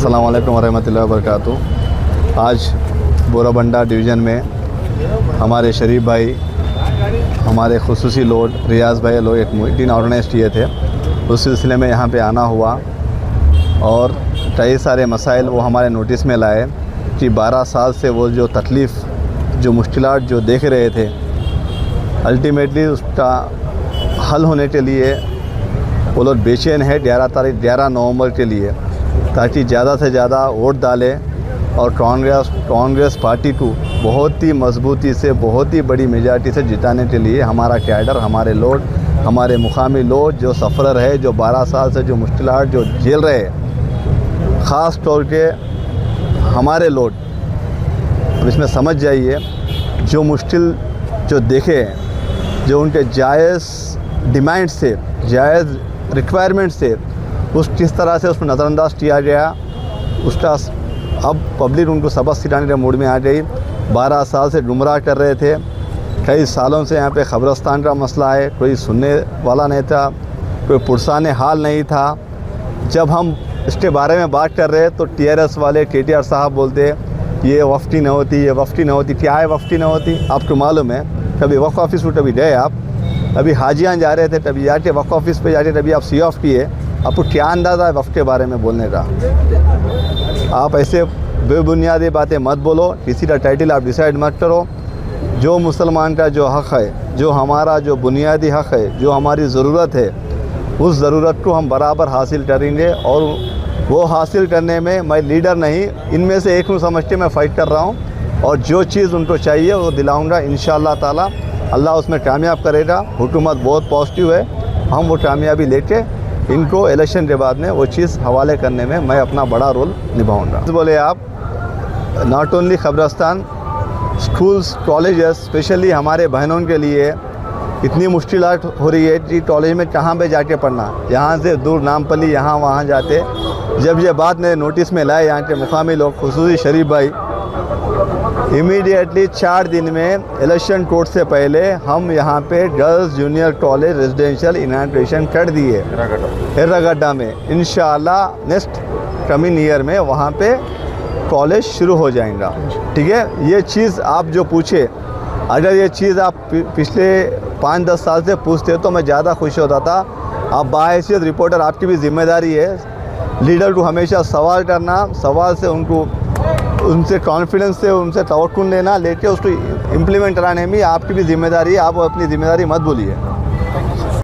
अस्सलाम वालेकुम रहमतुल्लाहि व बरकातुहू। आज बोराबंडा डिवीज़न में हमारे शरीफ भाई, हमारे खुसूसी लोग रियाज़ भाई लोग एक मीटिंग ऑर्गेनाइज किए थे। उस सिलसिले में यहाँ पे आना हुआ और कई सारे मसाइल वो हमारे नोटिस में लाए कि 12 साल से वो जो तकलीफ़, जो मुश्किलात जो देख रहे थे, अल्टीमेटली उसका हल होने के लिए वो लोग बेचैन है 11 नवंबर के लिए, ताकि ज़्यादा से ज़्यादा वोट डालें और कांग्रेस पार्टी को बहुत ही मजबूती से, बहुत ही बड़ी मेजॉरिटी से जिताने के लिए हमारा कैडर, हमारे लोग, हमारे मुकामी लोग जो सफ़रर है, जो 12 साल से जो मुश्किलात जो झेल रहे हैं, ख़ास तौर के हमारे लोग, अब इसमें समझ जाइए, जो मुश्किल जो देखे, जो उनके जायज़ डिमांड से, जायज़ रिक्वायरमेंट से उस किस तरह से उसमें नज़रअंदाज किया गया, उसका अब पब्लिक उनको सबक सिखाने के मूड में आ गई। 12 साल से गुमराह कर रहे थे, कई सालों से यहाँ पे ख़बरस्तान का मसला है, कोई सुनने वाला नहीं था, कोई पुरसाने हाल नहीं था। जब हम इसके बारे में बात कर रहे तो TRS वाले KTR साहब बोलते ये वफ्टी न होती, ये वफ्टी न होती। क्या है वफ्टी न होती? आपको मालूम है? कभी वक्फ ऑफिस को कभी गए आप? अभी हाजियाँ जा रहे थे, तभी जाके वक्फ ऑफिस पे जाके तभी आप सी ऑफ किए, आपको क्या अंदाज़ा है वक्फ के बारे में बोलने का? आप ऐसे बेबुनियादी बातें मत बोलो, किसी का टाइटल आप डिसाइड मत करो। जो मुसलमान का जो हक़ है, जो हमारा जो बुनियादी हक़ है, जो हमारी ज़रूरत है, उस ज़रूरत को हम बराबर हासिल करेंगे। और वो हासिल करने में मैं लीडर नहीं, इनमें से एक हूँ समझ के मैं फ़ाइट कर रहा हूँ, और जो चीज़ उनको चाहिए वो दिलाऊँगा इंशाअल्लाह ताला। अल्लाह उसमें कामयाब करेगा। हुकूमत बहुत पॉजिटिव है, हम वो कामयाबी लेके इनको इलेक्शन के बाद में वो चीज़ हवाले करने में मैं अपना बड़ा रोल निभाऊंगा। बोले आप, नॉट ओनली ख़बरस्तान, स्कूल्स, कॉलेजेस, स्पेशली हमारे बहनों के लिए इतनी मुश्किलात हो रही है कि कॉलेज में कहाँ पे जाके पढ़ना, यहाँ से दूर नामपल्ली यहाँ वहाँ जाते। जब ये बात मेरे नोटिस में लाए यहाँ के मुकामी लोग, खुसूसी शरीफ भाई, इमीडिएटली 4 दिन में इलेक्शन कोड से पहले हम यहाँ पे girls junior college residential inauguration कर दिए हिर्रागड्डा में। इंशाअल्लाह नेक्स्ट कमिंग ईयर में वहाँ पे कॉलेज शुरू हो जाएगा। ठीक है, ये चीज़ आप जो पूछे, अगर ये चीज़ आप पिछले 5-10 साल से पूछते तो मैं ज़्यादा खुश होता था। आप बाहैसियत रिपोर्टर, आपकी भी जिम्मेदारी है लीडर को हमेशा सवाल करना, सवाल से उनसे कॉन्फिडेंस से उनसे तवक्कुल लेना, लेके उसको इम्प्लीमेंट कराने में आपकी भी जिम्मेदारी है। आप अपनी जिम्मेदारी मत भूलिए।